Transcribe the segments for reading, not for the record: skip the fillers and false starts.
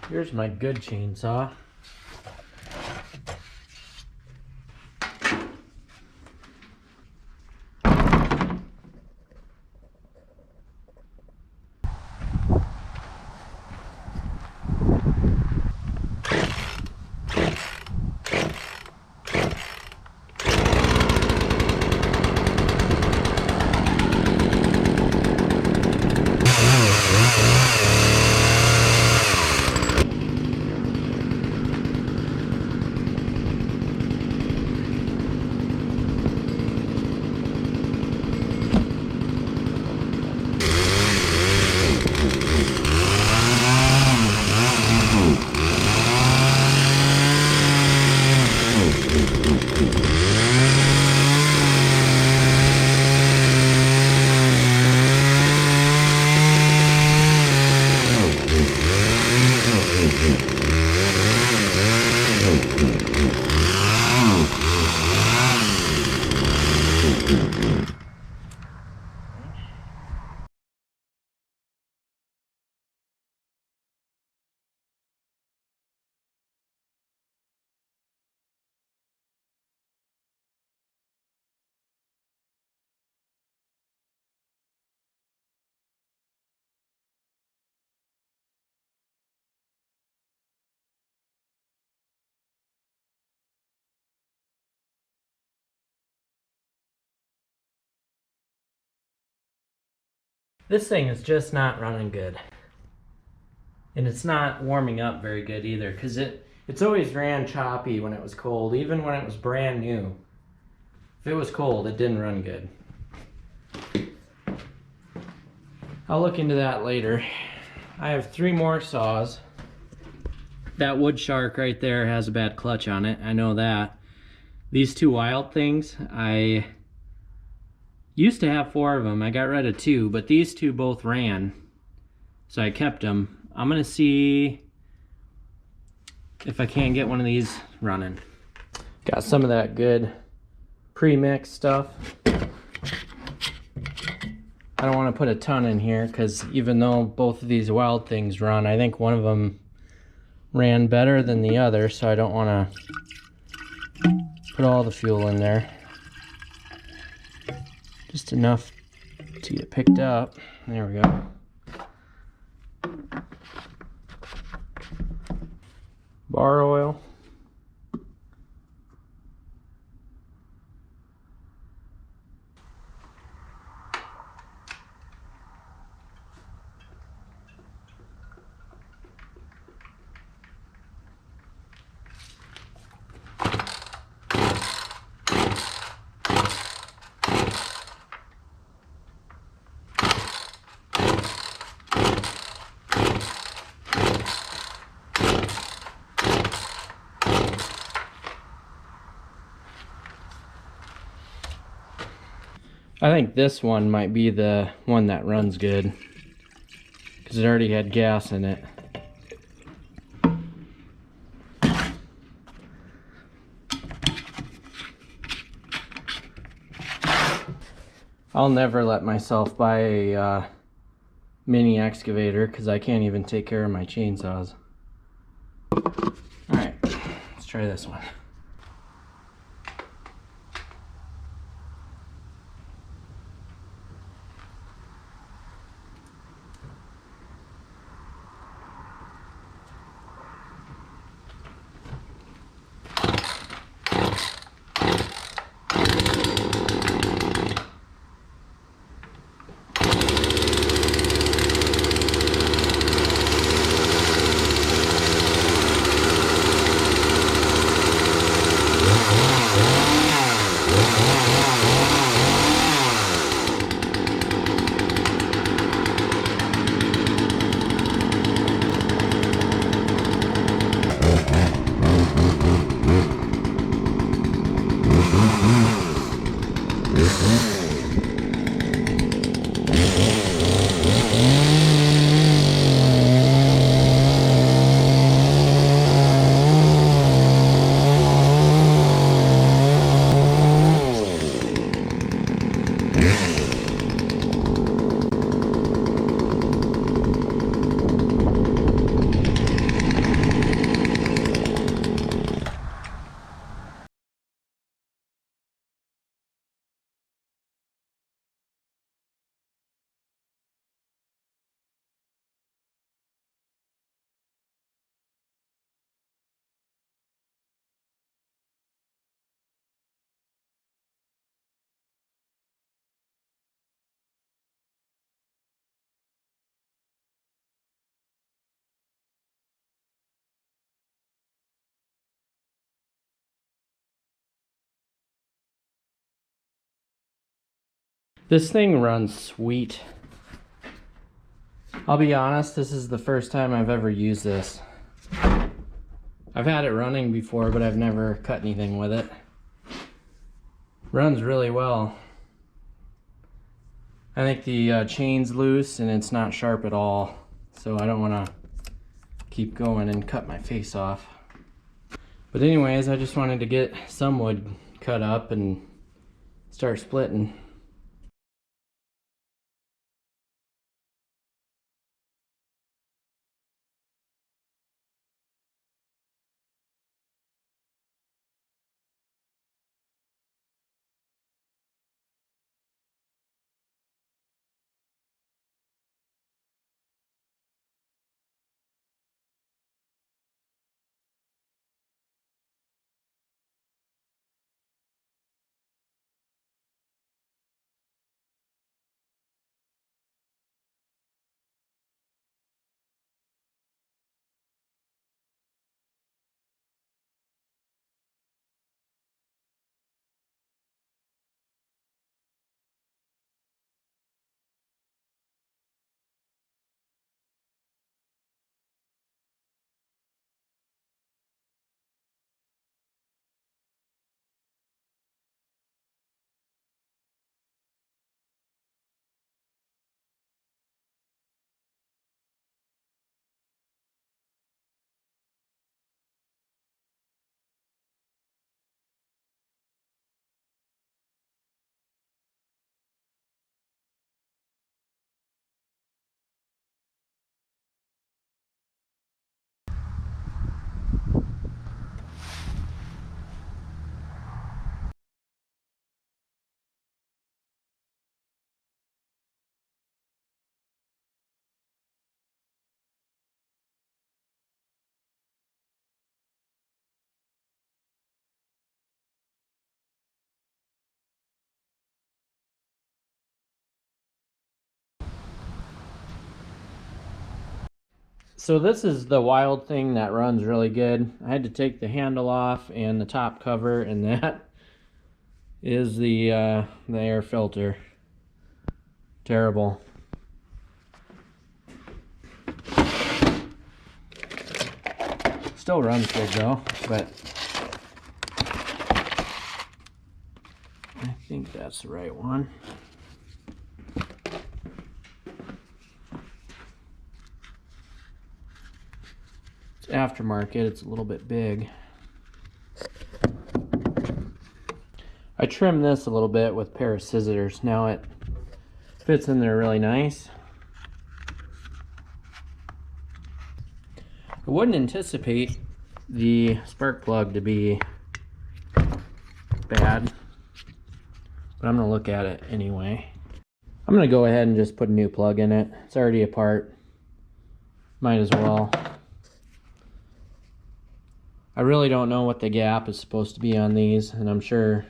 Here's my good chainsaw. This thing is just not running good. And it's not warming up very good either, because it's always ran choppy when it was cold, even when it was brand new. If it was cold, it didn't run good. I'll look into that later. I have 3 more saws. That Wood Shark right there has a bad clutch on it, I know that. These 2 Wild Things, I used to have 4 of them. I got rid of 2, but these 2 both ran, so I kept them. I'm gonna see if I can't get one of these running. Got some of that good pre-mix stuff. I don't want to put a ton in here because even though both of these Wild Things run, I think one of them ran better than the other, so I don't want to put all the fuel in there. Just enough to get picked up. There we go. Bar oil. I think this one might be the one that runs good because it already had gas in it. I'll never let myself buy a mini excavator because I can't even take care of my chainsaws. Alright, let's try this one. This thing runs sweet. I'll be honest, this is the first time I've ever used this. I've had it running before, but I've never cut anything with it. Runs really well. I think the chain's loose and it's not sharp at all, so I don't want to keep going and cut my face off. But anyways, I just wanted to get some wood cut up and start splitting. So this is the wild thing that runs really good. I had to take the handle off and the top cover, and that is the air filter. Terrible. Still runs good though, but I think that's the right one. It's aftermarket, it's a little bit big. I trimmed this a little bit with a pair of scissors. Now it fits in there really nice. I wouldn't anticipate the spark plug to be bad, but I'm gonna look at it anyway. I'm gonna go ahead and just put a new plug in it. It's already apart. Might as well. I really don't know what the gap is supposed to be on these, and I'm sure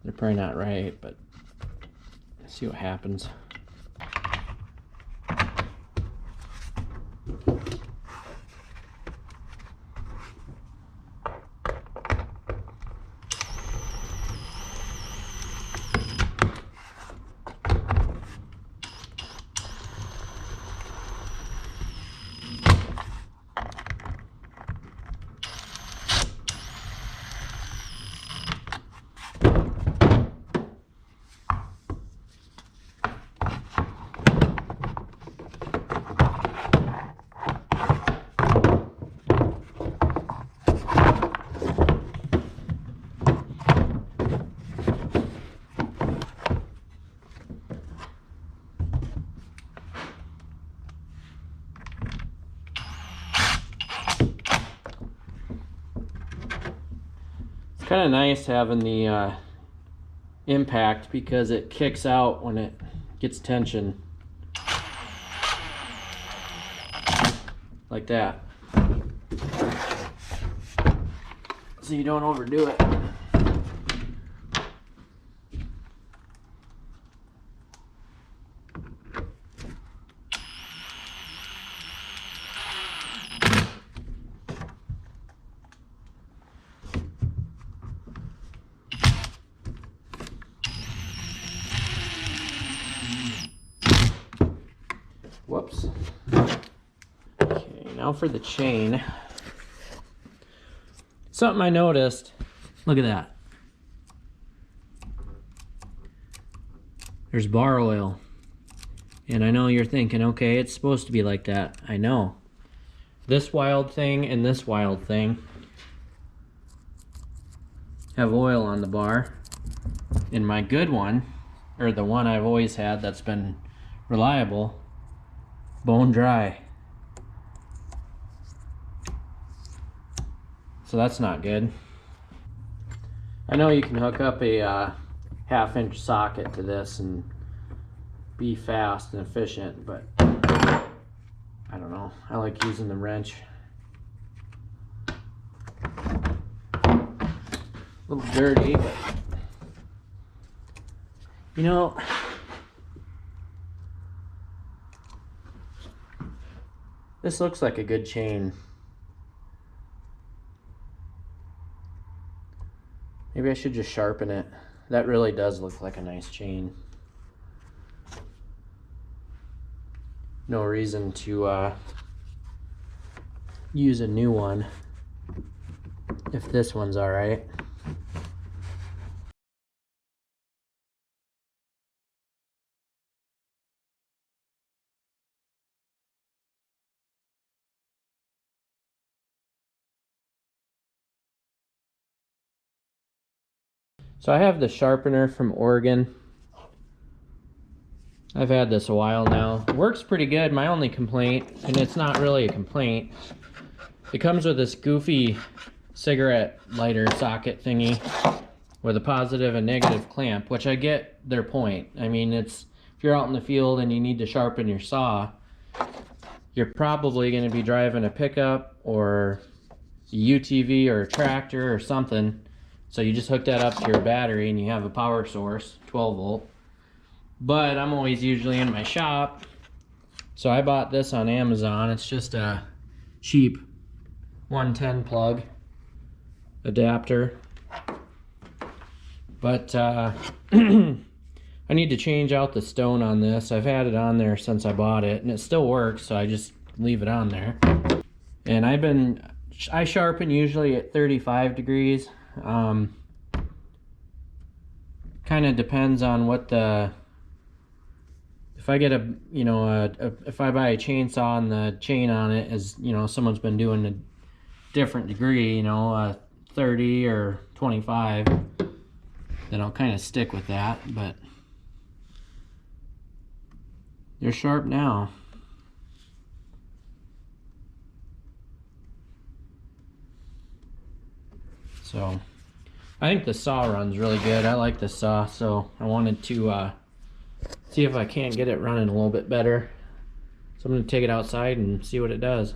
they're probably not right, but let's see what happens. It's kind of nice having the impact because it kicks out when it gets tension. Like that. So you don't overdo it. Now for the chain. Something I noticed, look at that. There's bar oil. And I know you're thinking, okay, it's supposed to be like that. I know. This wild thing and this wild thing have oil on the bar. And my good one, or the one I've always had that's been reliable, bone dry. So that's not good. I know you can hook up a 1/2-inch socket to this and be fast and efficient, but I don't know. I like using the wrench. A little dirty, but you know, this looks like a good chain. Maybe I should just sharpen it. That really does look like a nice chain. No reason to use a new one if this one's all right. So I have the sharpener from Oregon. I've had this a while now. It works pretty good. My only complaint, and it's not really a complaint, it comes with this goofy cigarette lighter socket thingy with a positive and negative clamp, which I get their point. I mean, it's if you're out in the field and you need to sharpen your saw, you're probably going to be driving a pickup or a UTV or a tractor or something. So you just hook that up to your battery and you have a power source, 12 volt. But I'm always usually in my shop. So I bought this on Amazon. It's just a cheap 110 plug adapter. But I need to change out the stone on this. I've had it on there since I bought it and it still works, so I just leave it on there. And I sharpen usually at 35 degrees. Kind of depends on what if I get if I buy a chainsaw and the chain on it is, someone's been doing a different degree, 30 or 25, then I'll kind of stick with that, but they're sharp now. So I think the saw runs really good. I like the saw, so I wanted to see if I can't get it running a little bit better. So I'm going to take it outside and see what it does.